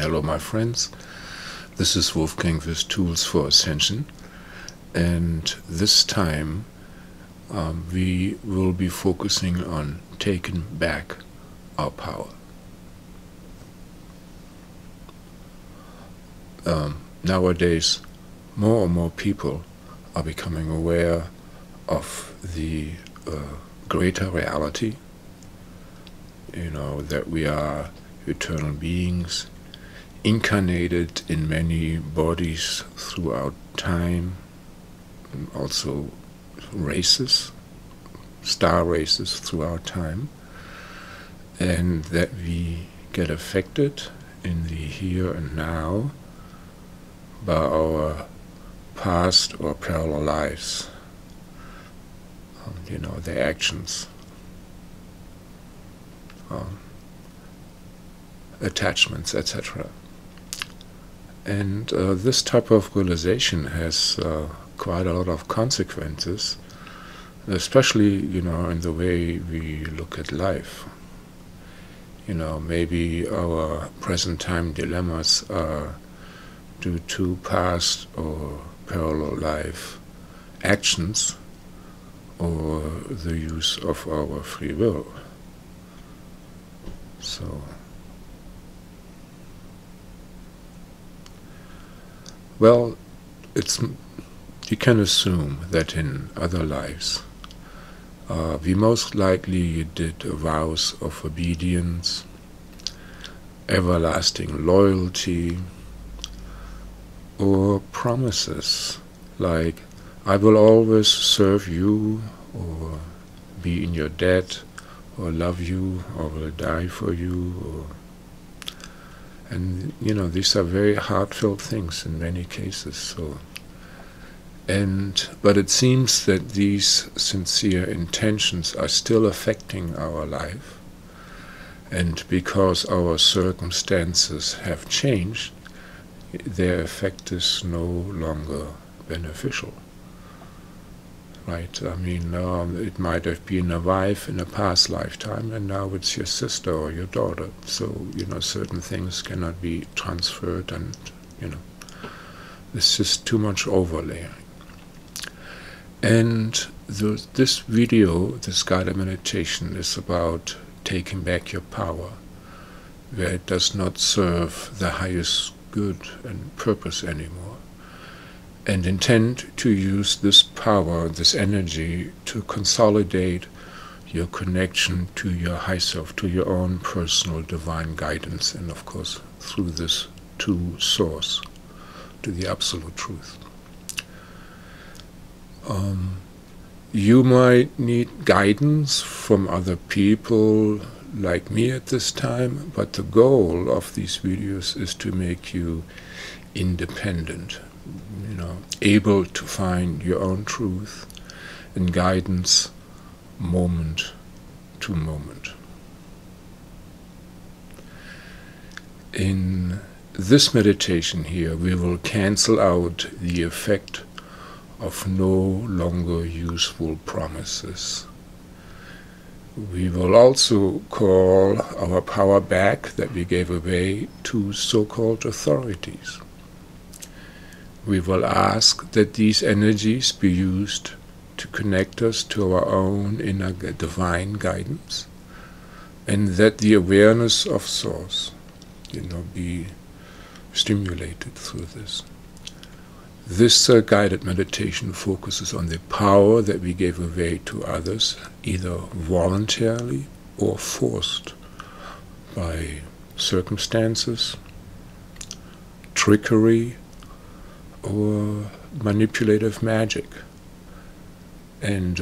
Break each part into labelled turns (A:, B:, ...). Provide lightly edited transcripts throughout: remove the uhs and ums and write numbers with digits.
A: Hello my friends, this is Wolfgang with Tools for Ascension, and this time we will be focusing on taking back our power. Nowadays more and more people are becoming aware of the greater reality, that we are eternal beings, incarnated in many bodies throughout time, and also races, star races throughout time, and that we get affected in the here and now by our past or parallel lives, their actions, attachments, etc. And this type of realization has quite a lot of consequences, especially, in the way we look at life. Maybe our present time dilemmas are due to past or parallel life actions or the use of our free will. So, well, you can assume that in other lives we most likely did vows of obedience, everlasting loyalty, or promises like, I will always serve you, or be in your debt, or love you, or will die for you, and these are very heartfelt things in many cases. But it seems that these sincere intentions are still affecting our life, and because our circumstances have changed, their effect is no longer beneficial. Right? It might have been a wife in a past lifetime, and now it's your sister or your daughter. So, certain things cannot be transferred, and, there's just too much overlaying. And this video, this guided meditation, is about taking back your power, where it does not serve the highest good and purpose anymore, and intend to use this power, this energy, to consolidate your connection to your high self, to your own personal divine guidance, and of course through this to source, to the absolute truth. You might need guidance from other people like me at this time, but the goal of these videos is to make you independent, able to find your own truth and guidance moment to moment. In this meditation here, we will cancel out the effect of no longer useful promises. We will also call our power back that we gave away to so-called authorities. We will ask that these energies be used to connect us to our own inner divine guidance, and that the awareness of Source, be stimulated through this. This guided meditation focuses on the power that we gave away to others, either voluntarily or forced by circumstances, trickery, or manipulative magic. And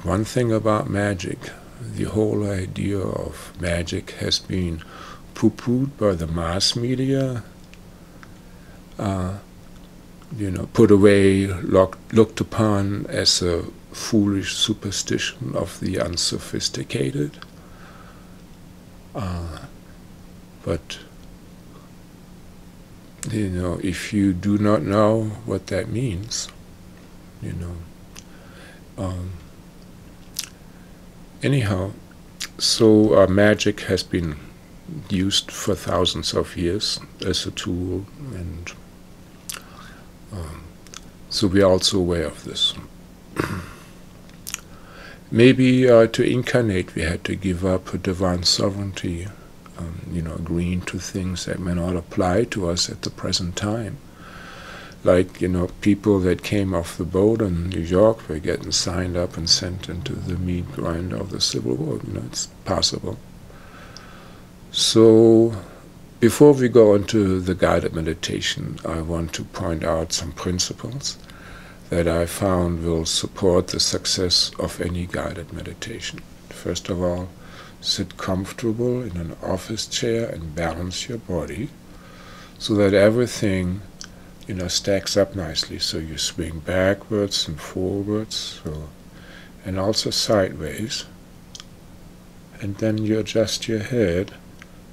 A: one thing about magic, the whole idea of magic has been poo-pooed by the mass media, put away, looked upon as a foolish superstition of the unsophisticated. But if you do not know what that means, anyhow, so magic has been used for thousands of years as a tool, and so we are also aware of this. Maybe to incarnate we had to give up a divine sovereignty, agreeing to things that may not apply to us at the present time. Like, people that came off the boat in New York were getting signed up and sent into the meat grinder of the Civil War. It's possible. So, before we go into the guided meditation, I want to point out some principles that I found will support the success of any guided meditation. First of all, sit comfortable in an office chair and balance your body so that everything stacks up nicely. So you swing backwards and forwards, and also sideways. And then you adjust your head,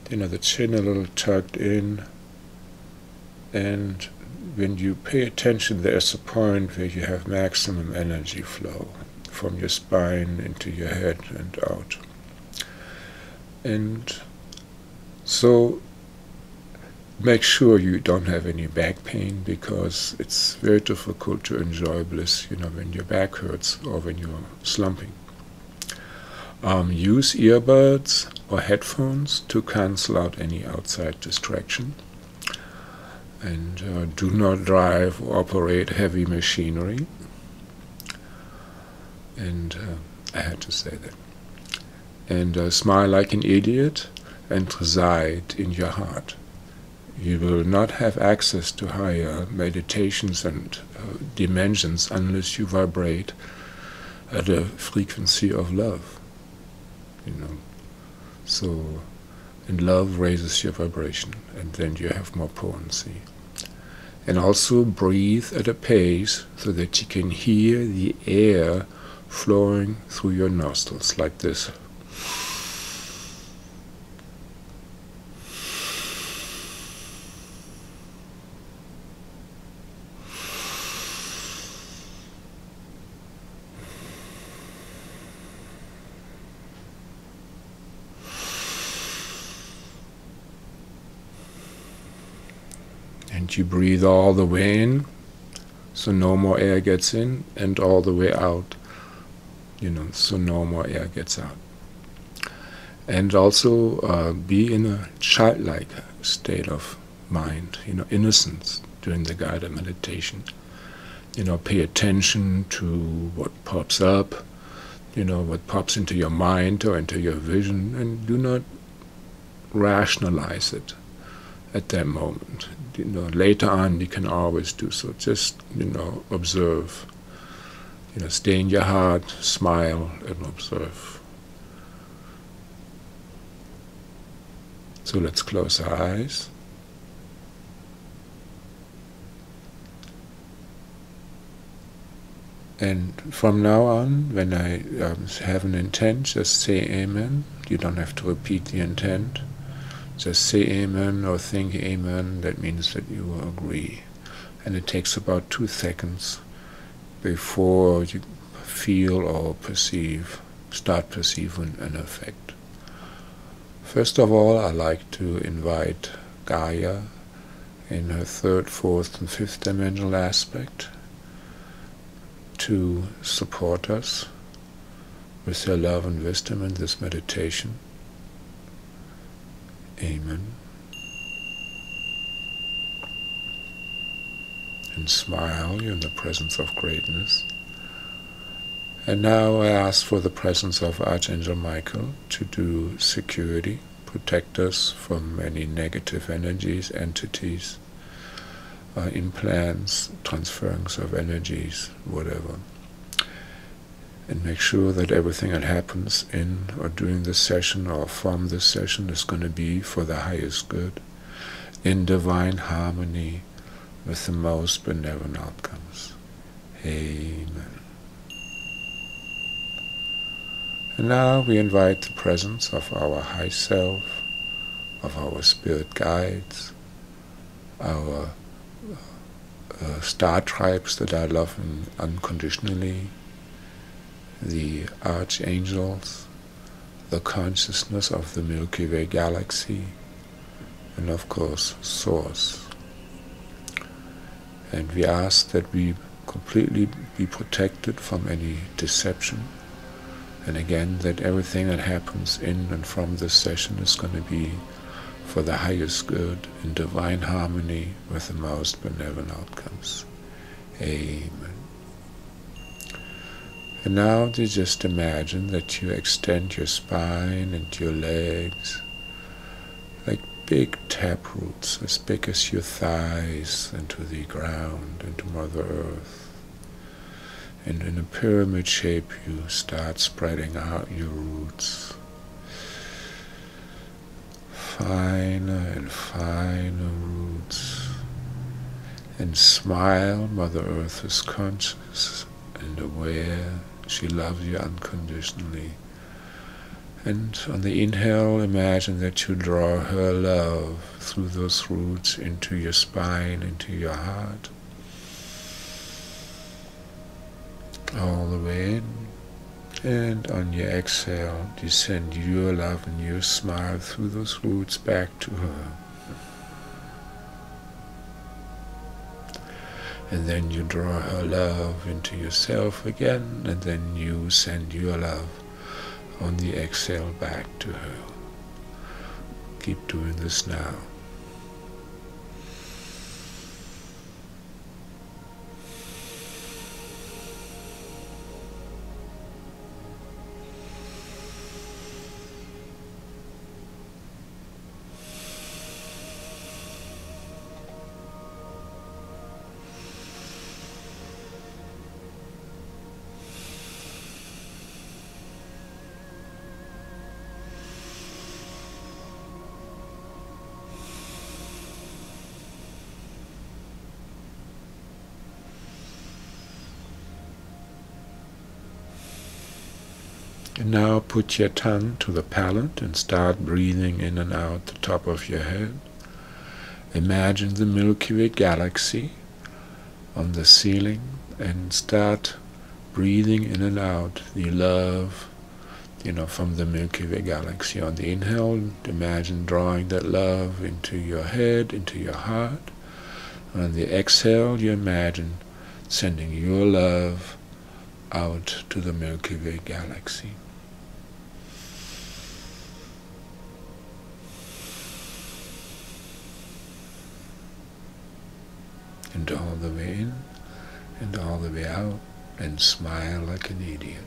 A: the chin a little tucked in. And when you pay attention, there's a point where you have maximum energy flow from your spine into your head and out. And so make sure you don't have any back pain, because it's very difficult to enjoy bliss, when your back hurts or when you're slumping. Use earbuds or headphones to cancel out any outside distraction. And do not drive or operate heavy machinery. And I had to say that. And smile like an idiot and reside in your heart. You will not have access to higher meditations and dimensions unless you vibrate at a frequency of love. So, and love raises your vibration, and then you have more potency. And also breathe at a pace so that you can hear the air flowing through your nostrils, like this. And you breathe all the way in, so no more air gets in, and all the way out, so no more air gets out. And also be in a childlike state of mind, innocence during the guided meditation. Pay attention to what pops up, what pops into your mind or into your vision, and do not rationalize it at that moment. Later on you can always do so. Just, observe. Stay in your heart, smile, and observe. So let's close our eyes. And from now on, when I have an intent, just say Amen. You don't have to repeat the intent. Just say Amen or think Amen. That means that you will agree. And it takes about 2 seconds before you feel or start perceiving an effect. First of all, I like to invite Gaia in her 3rd, 4th, and 5th dimensional aspect to support us with her love and wisdom in this meditation. Amen. And smile, you're in the presence of greatness. And now I ask for the presence of Archangel Michael to do security, protect us from any negative energies, entities, implants, transference of energies, whatever. And make sure that everything that happens in or during this session or from this session is going to be for the highest good, in divine harmony with the most benevolent outcomes. Amen. And now we invite the presence of our high self, of our spirit guides, our star tribes that are loving unconditionally, the archangels, the consciousness of the Milky Way galaxy, and of course Source. And we ask that we completely be protected from any deception, and again that everything that happens in and from this session is going to be for the highest good, in divine harmony with the most benevolent outcomes. Amen. And now you just imagine that you extend your spine and your legs like big taproots, as big as your thighs, into the ground, into Mother Earth. And in a pyramid shape you start spreading out your roots. Finer and finer roots. And smile, Mother Earth is conscious and aware. She loves you unconditionally. And on the inhale, imagine that you draw her love through those roots into your spine, into your heart. All the way in. And on your exhale, you send your love and your smile through those roots back to her. And then you draw her love into yourself again, and then you send your love on the exhale back to her. Keep doing this now. And now put your tongue to the palate and start breathing in and out the top of your head. Imagine the Milky Way galaxy on the ceiling and start breathing in and out the love, from the Milky Way galaxy. On the inhale, imagine drawing that love into your head, into your heart. And on the exhale, you imagine sending your love out to the Milky Way galaxy. And all the way in, and all the way out, and smile like an idiot.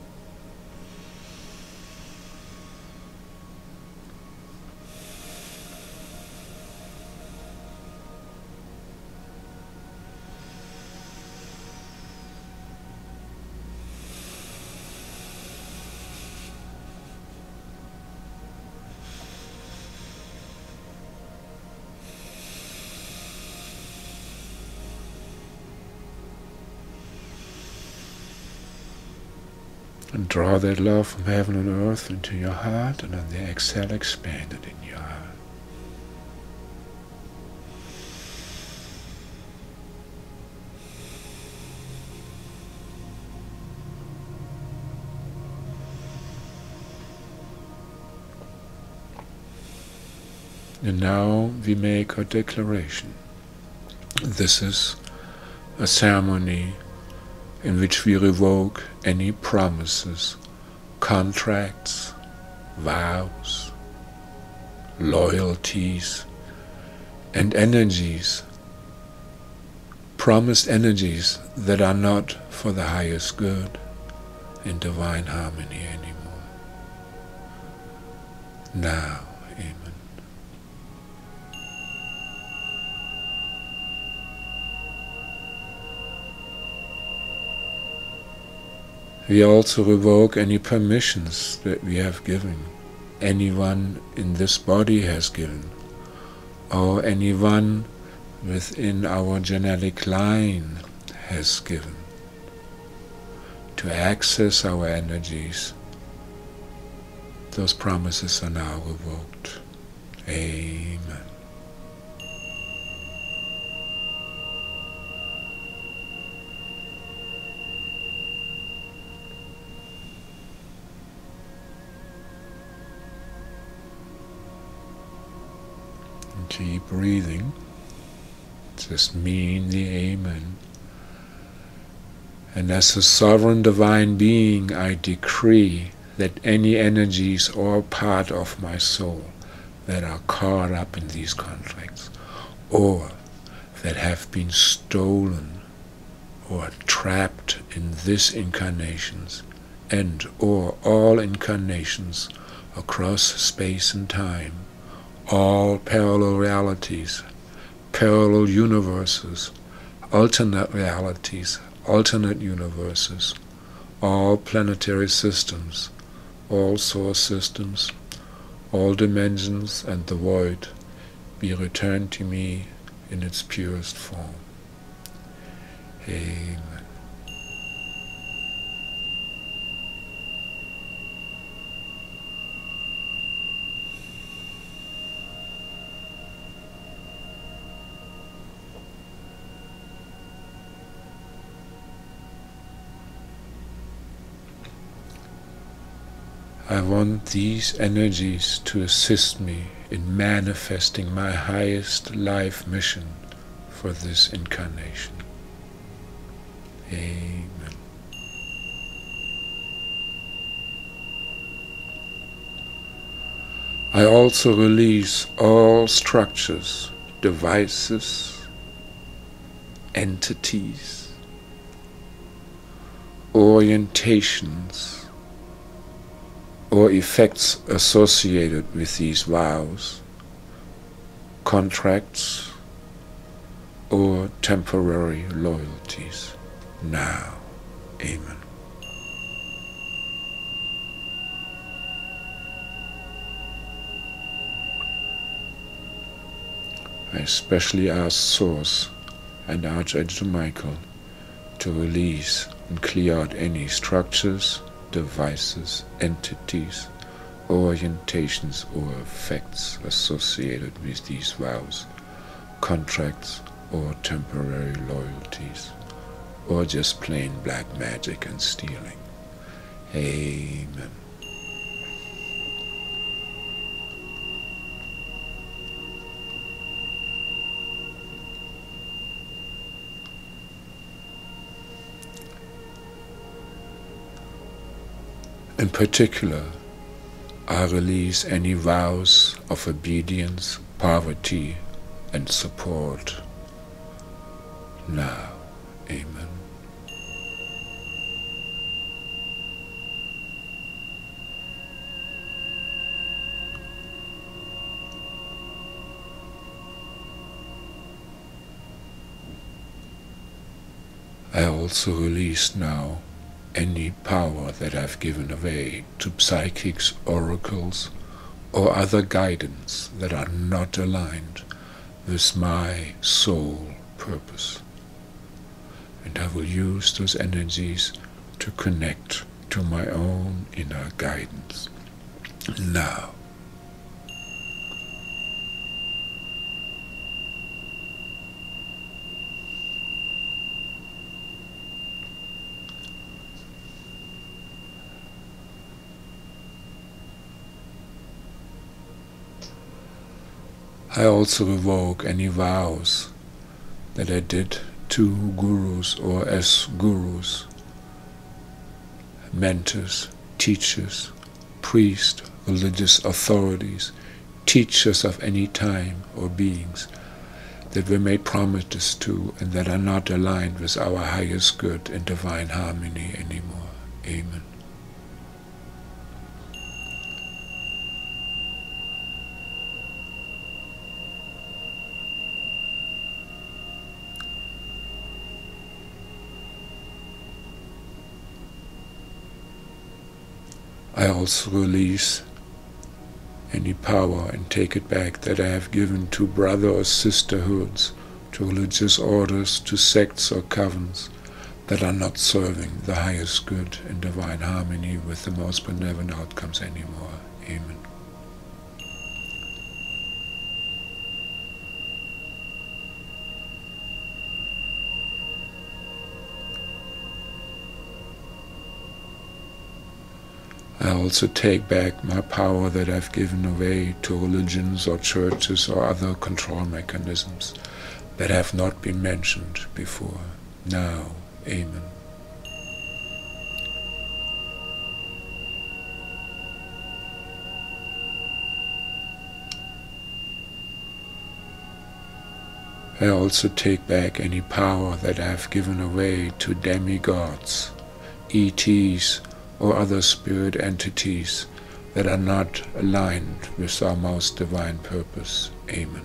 A: And draw that love from heaven and earth into your heart, and on the exhale expand it in your heart. And now we make a declaration. This is a ceremony in which we revoke any promises, contracts, vows, loyalties, and energies, promised energies that are not for the highest good in divine harmony anymore. Now, amen. We also revoke any permissions that we have given, anyone in this body has given, or anyone within our genetic line has given, to access our energies. Those promises are now revoked. Amen. Keep breathing. Just mean the Amen. And as a sovereign divine being, I decree that any energies or part of my soul that are caught up in these conflicts, or that have been stolen or trapped in this incarnations and or all incarnations across space and time, all parallel realities, parallel universes, alternate realities, alternate universes, all planetary systems, all source systems, all dimensions and the void, be returned to me in its purest form. Amen. I want these energies to assist me in manifesting my highest life mission for this incarnation. Amen. I also release all structures, devices, entities, orientations, or effects associated with these vows, contracts, or temporary loyalties. Now, Amen. I especially ask Source and Archangel Michael to release and clear out any structures, devices, entities, orientations, or effects associated with these vows, contracts, or temporary loyalties, or just plain black magic and stealing. Amen. In particular, I release any vows of obedience, poverty, and support. Now, Amen. I also release now any power that I've given away to psychics, oracles, or other guidance that are not aligned with my soul purpose. And I will use those energies to connect to my own inner guidance. Now. I also revoke any vows that I did to gurus or as gurus, mentors, teachers, priests, religious authorities, teachers of any time or beings that we made promises to and that are not aligned with our highest good and divine harmony anymore. Amen. I also release any power and take it back that I have given to brother or sisterhoods, to religious orders, to sects or covens that are not serving the highest good and divine harmony with the most benevolent outcomes anymore. Amen. I also take back my power that I've given away to religions or churches or other control mechanisms that have not been mentioned before. Now, Amen. I also take back any power that I have given away to demigods, ETs, or other spirit entities that are not aligned with our most divine purpose. Amen.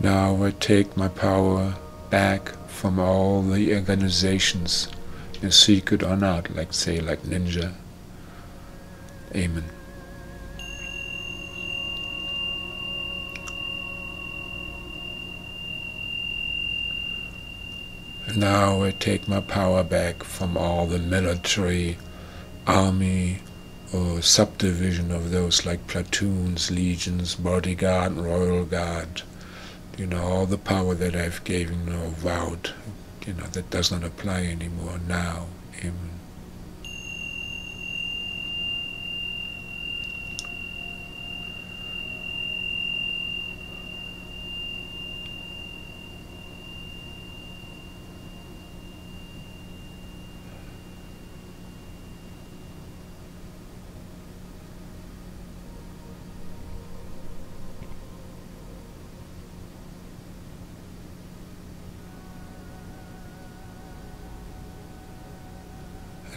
A: Now I take my power back from all the organizations, in secret or not, like ninja. Amen. And now I take my power back from all the military, army, or subdivision of those like platoons, legions, bodyguard, royal guard. All the power that I've given or vowed, that does not apply anymore now. Amen.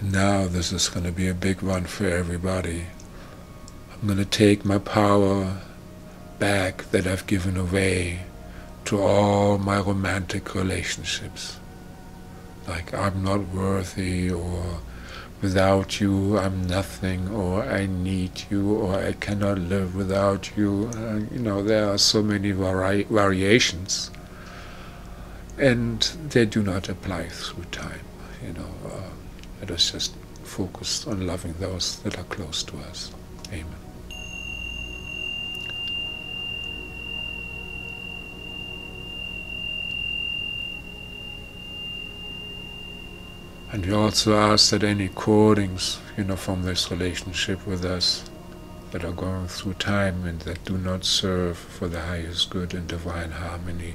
A: Now this is going to be a big one for everybody. I'm going to take my power back that I've given away to all my romantic relationships. Like I'm not worthy, or without you I'm nothing, or I need you, or I cannot live without you. There are so many variations, and they do not apply through time. Let us just focus on loving those that are close to us. Amen. And we also ask that any cordings, from this relationship with us that are going through time and that do not serve for the highest good and divine harmony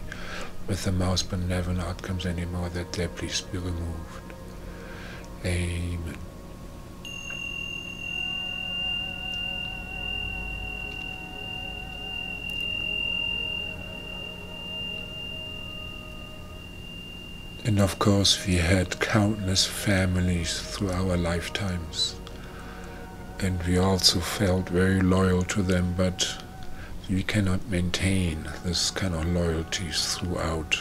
A: with the most benevolent outcomes anymore, that they please be removed. Amen. And of course we had countless families through our lifetimes, and we also felt very loyal to them, but we cannot maintain this kind of loyalties throughout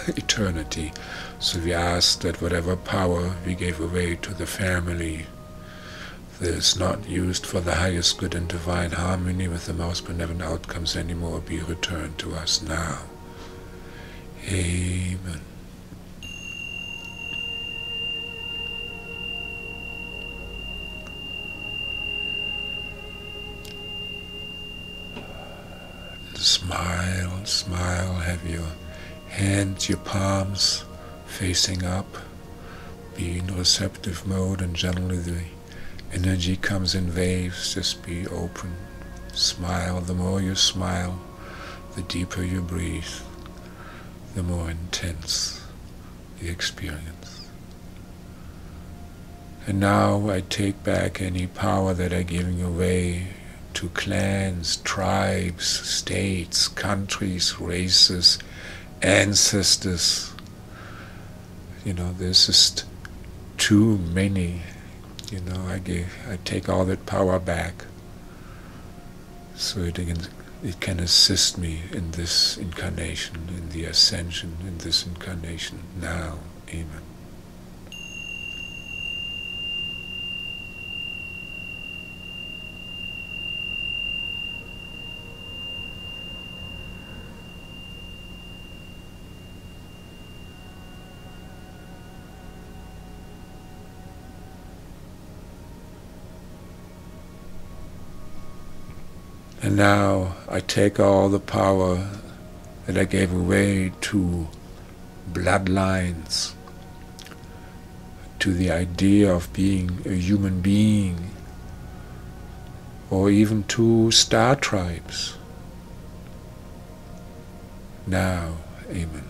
A: eternity. So we ask that whatever power we gave away to the family that is not used for the highest good and divine harmony with the most benevolent outcomes anymore be returned to us now. Amen. Smile, smile, have your hands, your palms facing up, be in receptive mode, and generally the energy comes in waves. Just be open, smile. The more you smile, the deeper you breathe, the more intense the experience. And now I take back any power that I'm giving away to clans, tribes, states, countries, races, ancestors. There's just too many. I take all that power back so it can assist me in this incarnation, in the ascension, in this incarnation now. Amen. And now I take all the power that I gave away to bloodlines, to the idea of being a human being, or even to star tribes. Now, Amen.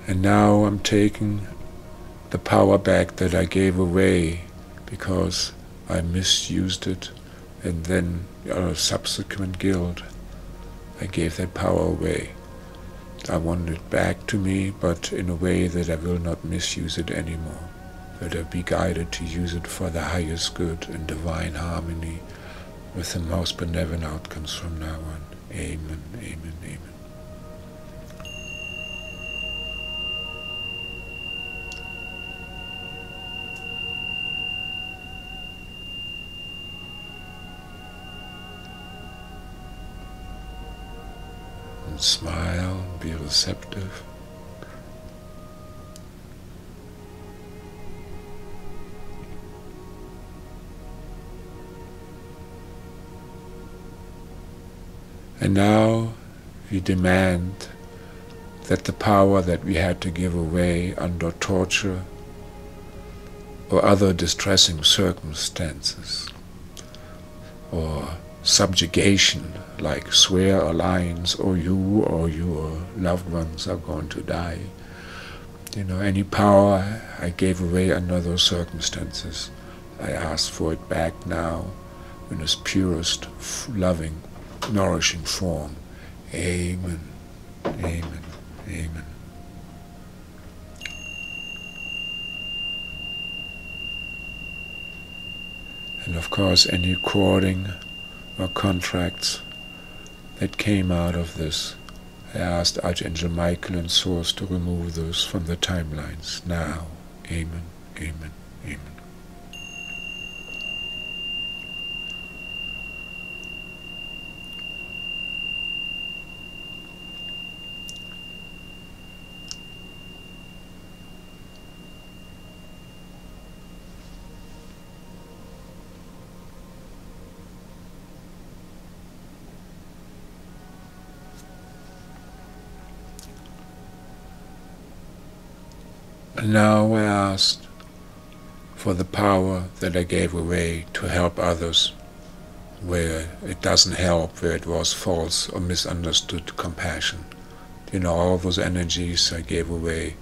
A: And now I'm taking the power back that I gave away because I misused it, and then a subsequent guilt, I gave that power away. I want it back to me, but in a way that I will not misuse it anymore, that I be guided to use it for the highest good and divine harmony with the most benevolent outcomes from now on. Amen, amen, amen. And smile, be receptive. And now we demand that the power that we had to give away under torture or other distressing circumstances, or subjugation, like swear alliance, or you or your loved ones are going to die. Any power I gave away under those circumstances, I ask for it back now in its purest, loving, nourishing form. Amen, amen, amen. And of course, any courting or contracts that came out of this, I asked Archangel Michael and Source to remove those from the timelines now. Amen, amen, amen. And now I asked for the power that I gave away to help others where it doesn't help, where it was false or misunderstood compassion. All those energies I gave away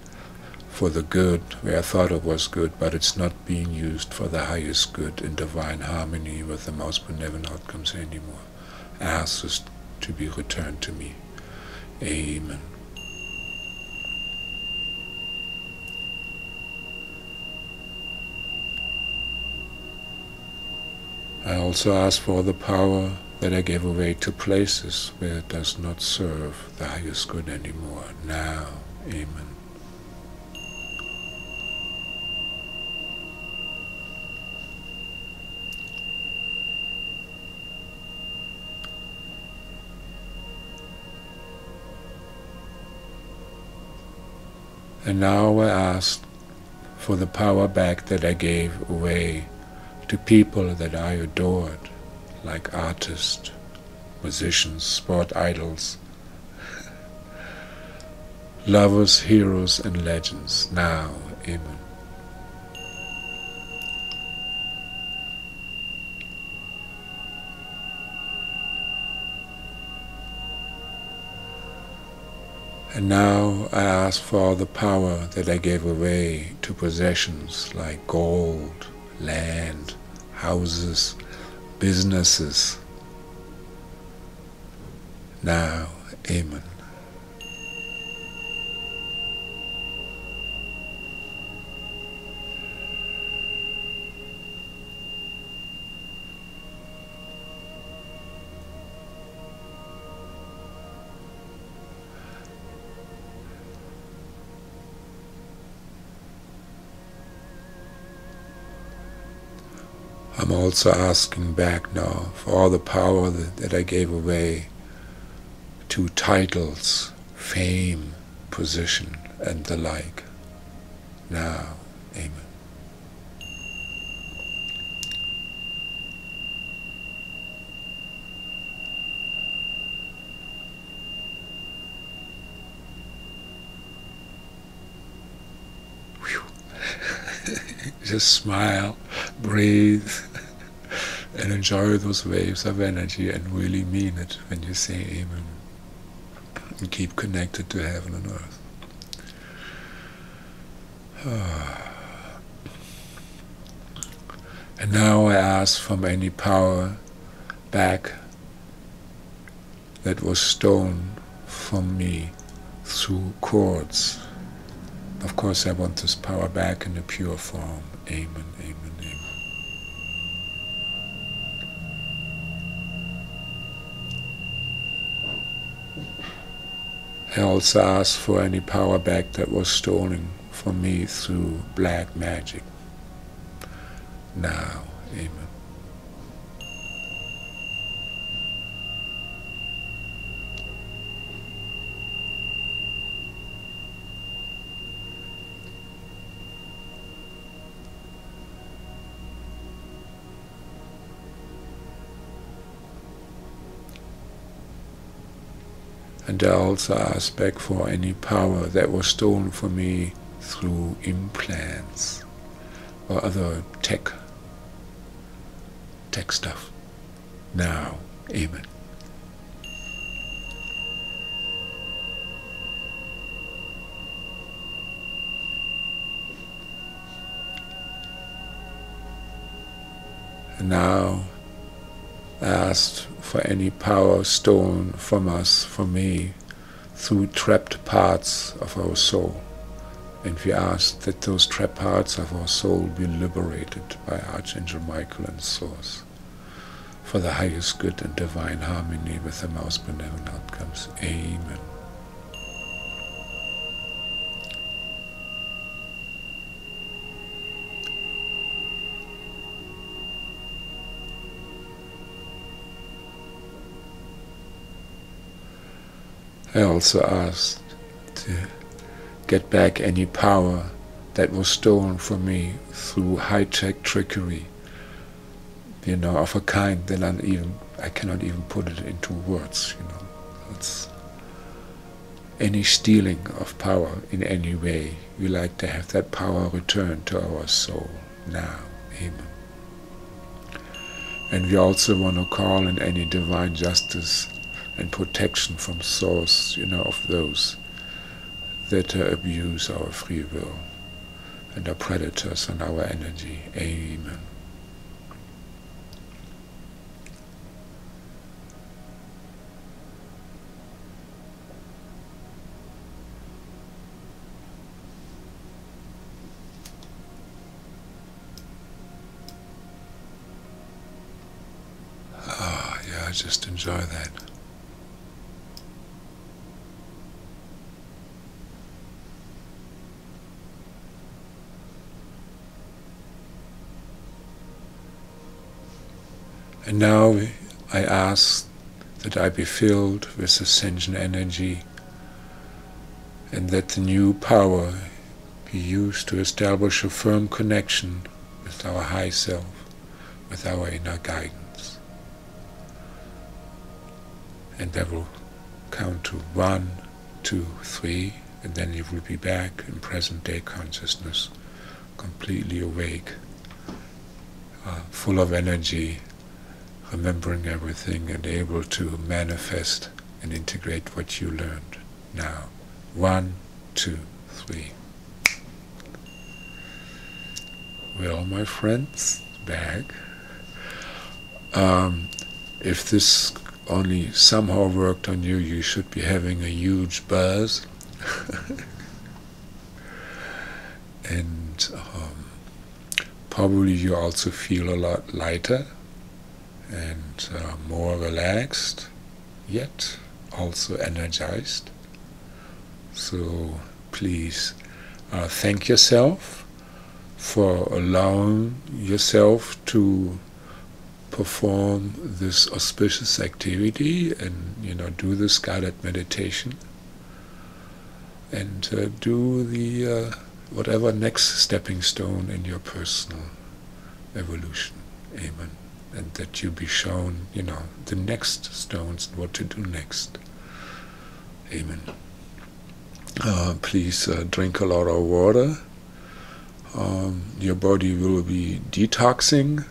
A: for the good, where I thought it was good, but it's not being used for the highest good in divine harmony with the most benevolent outcomes anymore. I ask this to be returned to me. Amen. I also ask for the power that I gave away to places where it does not serve the highest good anymore. Now, amen. And now I ask for the power back that I gave away to people that I adored, like artists, musicians, sport idols, lovers, heroes, and legends. Now, amen. And now I ask for the power that I gave away to possessions like gold, land, houses, businesses. Now, amen. I'm also asking back now for all the power that I gave away to titles, fame, position, and the like. Now, Amen. Just smile, breathe, and enjoy those waves of energy, and really mean it when you say Amen. And keep connected to heaven and earth. And now I ask from any power back that was stolen from me through cords. Of course I want this power back in a pure form. Amen, amen, amen. I also ask for any power back that was stolen from me through black magic. Now, amen. And I also ask back for any power that was stolen from me through implants or other tech stuff. Now, amen. And now I asked for any power stolen from us, from me, through trapped parts of our soul. And we ask that those trapped parts of our soul be liberated by Archangel Michael and Source, for the highest good and divine harmony with the most benevolent outcomes. Amen. I also asked to get back any power that was stolen from me through high-tech trickery, of a kind that I cannot even put it into words, It's any stealing of power in any way. We like to have that power returned to our soul. Now, amen. And we also want to call in any divine justice and protection from Source, of those that abuse our free will and are predators on our energy. Amen. Yeah, just enjoy that. And now I ask that I be filled with ascension energy, and that the new power be used to establish a firm connection with our high self, with our inner guidance. And I will count to 1, 2, 3, and then you will be back in present-day consciousness, completely awake, full of energy, remembering everything and able to manifest and integrate what you learned. Now, 1, 2, 3. Well, my friends, back. If this only somehow worked on you, you should be having a huge buzz. And probably you also feel a lot lighter and more relaxed, yet also energized. So please thank yourself for allowing yourself to perform this auspicious activity and, do this guided meditation, and do the whatever next stepping stone in your personal evolution. Amen. And that you be shown, the next stones, what to do next. Amen. Please drink a lot of water. Your body will be detoxing,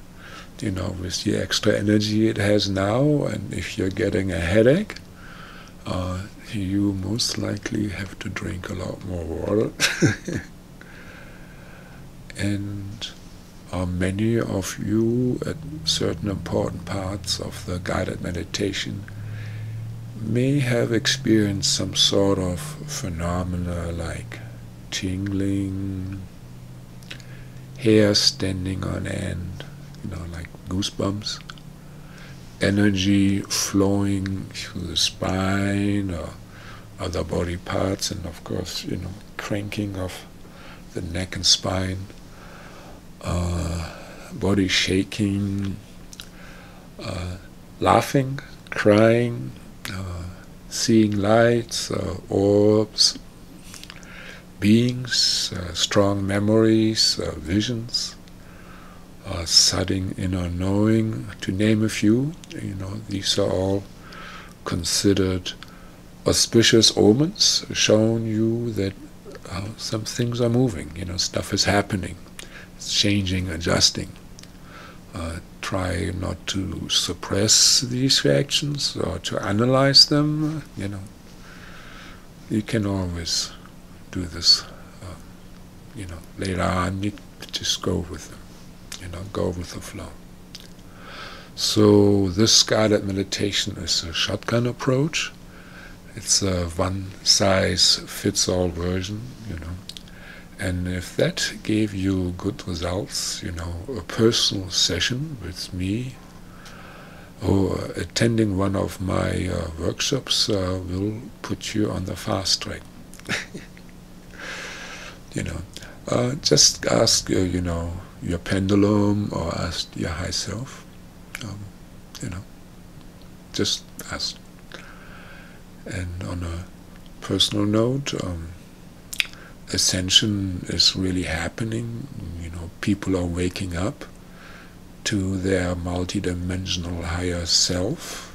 A: with the extra energy it has now. And if you're getting a headache, you most likely have to drink a lot more water. And many of you at certain important parts of the guided meditation may have experienced some sort of phenomena like tingling, hair standing on end, like goosebumps, energy flowing through the spine or other body parts, and of course, cranking of the neck and spine, body shaking, laughing, crying, seeing lights, orbs, beings, strong memories, visions, sudden inner knowing, to name a few. These are all considered auspicious omens, showing you that some things are moving, stuff is happening, it's changing, adjusting. Try not to suppress these reactions or to analyze them. You can always do this. Later on, you just go with them. Go with the flow. So this guided meditation is a shotgun approach. It's a one-size-fits-all version. And if that gave you good results, a personal session with me or attending one of my workshops will put you on the fast track. Just ask, your pendulum, or ask your high self. Just ask. And on a personal note, ascension is really happening. People are waking up to their multidimensional higher self.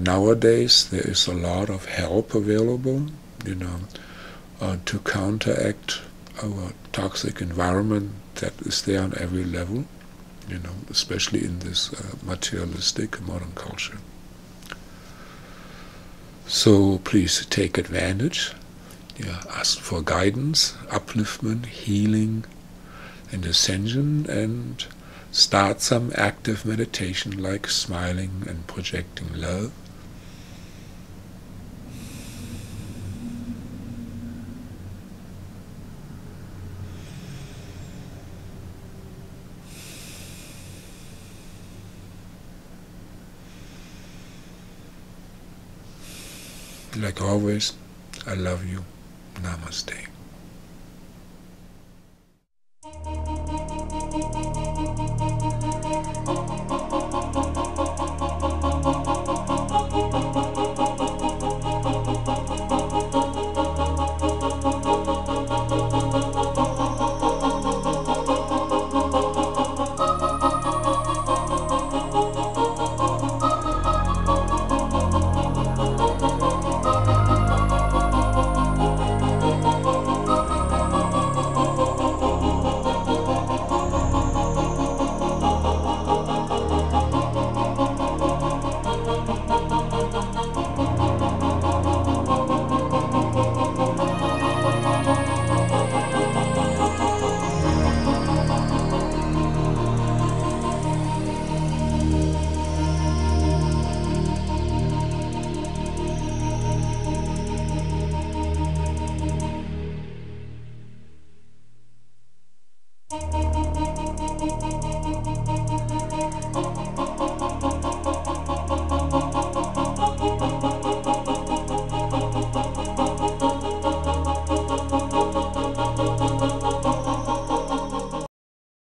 A: Nowadays there is a lot of help available, to counteract our toxic environment that is there on every level, especially in this materialistic modern culture. So please take advantage. Ask for guidance, upliftment, healing, and ascension, and start some active meditation like smiling and projecting love. Like always, I love you. Namaste.